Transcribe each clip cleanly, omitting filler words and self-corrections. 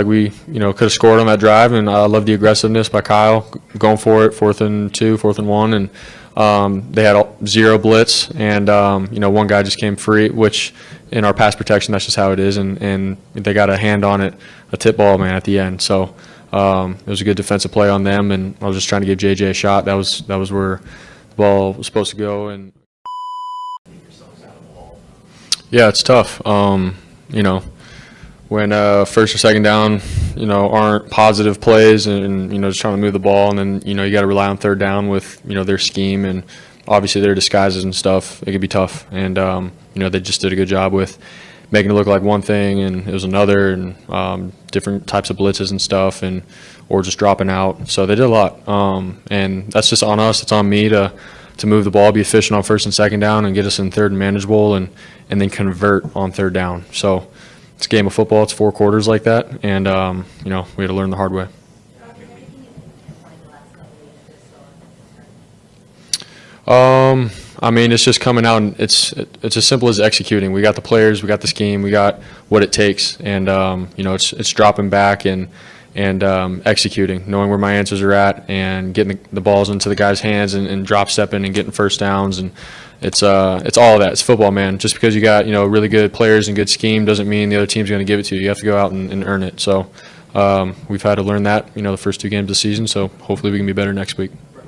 Like we, could have scored on that drive, and I love the aggressiveness by Kyle going for it, 4th and 2, 4th and 1, and they had 0 blitz, and one guy just came free, which in our pass protection that's just how it is, and they got a hand on it, a tip ball, man, at the end. So it was a good defensive play on them, and I was just trying to give JJ a shot. That was where the ball was supposed to go, and yeah, it's tough. When first or second down, aren't positive plays and just trying to move the ball, and then, you got to rely on 3rd down with, their scheme and obviously their disguises and stuff. It could be tough. And, they just did a good job with making it look like one thing and it was another, and different types of blitzes and stuff, or just dropping out. So they did a lot. And that's just on us. It's on me to move the ball, be efficient on 1st and 2nd down, and get us in 3rd and manageable, and then convert on 3rd down. So it's a game of football. It's 4 quarters like that, and we had to learn the hard way. It's just coming out, and it's as simple as executing. We got the players, we got the scheme, we got what it takes, and it's dropping back and executing, knowing where my answers are at, and getting the balls into the guys' hands, and drop stepping and getting 1st downs, and it's all of that. It's football, man. Just because you got really good players and good scheme doesn't mean the other team's going to give it to you. You have to go out and earn it. So we've had to learn that the first 2 games of the season. So hopefully we can be better next week. The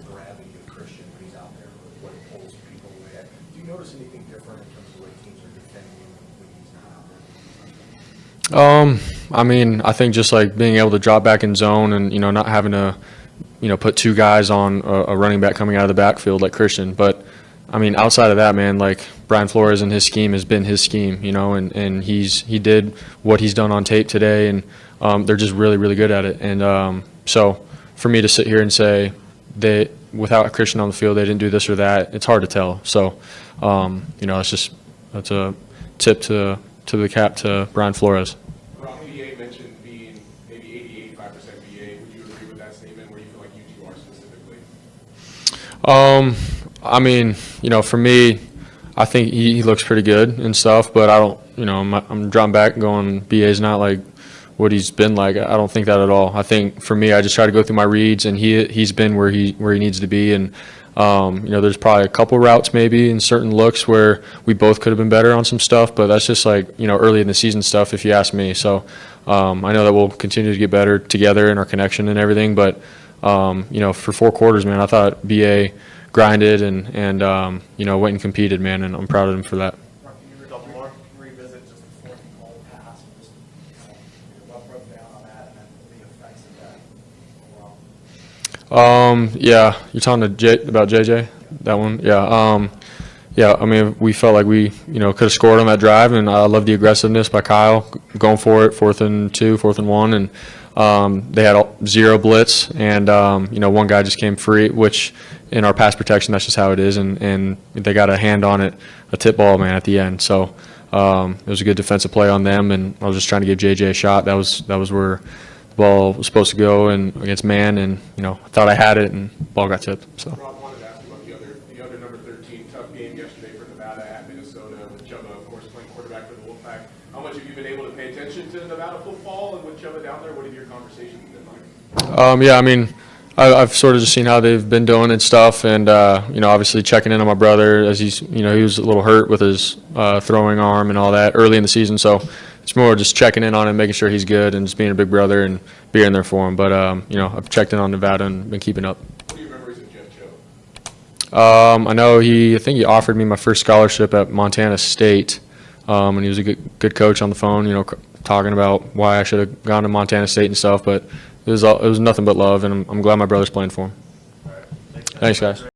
gravity of Christian when he's out there, what it pulls people away. Do you notice anything different in terms of the way teams are defending him when he's not out there? I think just like being able to drop back in zone, and not having to put 2 guys on a running back coming out of the backfield like Christian. But outside of that, man, like Brian Flores and his scheme has been his scheme, and he did what he's done on tape today, and they're just really, really good at it. And so for me to sit here and say they, without Christian on the field, they didn't do this or that, it's hard to tell. So that's a tip to the cap to Brian Flores. BA mentioned being maybe 80-85% BA. Would you agree with that statement? Where you feel like you 2 are specifically? For me, I think he looks pretty good and stuff, but I don't, I'm drawing back going, BA's not like what he's been like. I don't think that at all. I think for me, I just try to go through my reads, and he's been where he needs to be, and there's probably a couple routes maybe in certain looks where we both could have been better on some stuff, but that's just like early in the season stuff if you ask me. So I know that we'll continue to get better together in our connection and everything, but for 4 quarters, man, I thought BA grinded and went and competed, man, and I'm proud of him for that. Can you revisit just the 4th and goal pass, and just what broke down on that, and then the effects of that overall? Yeah, you're talking about JJ, that one. Yeah. We felt like we could have scored on that drive, and I love the aggressiveness by Kyle going for it, 4th and 2, 4th and 1, and they had 0 blitz, and one guy just came free, which in our pass protection that's just how it is, and they got a hand on it, a tip ball, man, at the end. So it was a good defensive play on them, and I was just trying to give JJ a shot. That was where the ball was supposed to go, and against man, and I thought I had it, and ball got tipped. So. Rob, wanted to ask you about the other number 13 tough game yesterday for Nevada at Minnesota, with Chubba, of course, playing quarterback for the Wolfpack. How much have you been able to pay attention to Nevada football, and with Chubba down there, what have your conversations been like? I've sort of just seen how they've been doing and stuff, and obviously checking in on my brother as he was a little hurt with his throwing arm and all that early in the season. So it's more just checking in on him, making sure he's good, and just being a big brother and being there for him. But I've checked in on Nevada and been keeping up. What are your memories of Jeff Cho? I know I think he offered me my first scholarship at Montana State, and he was a good coach on the phone, talking about why I should have gone to Montana State and stuff. But it was nothing but love, and I'm glad my brother's playing for him. All right. Thanks, guys.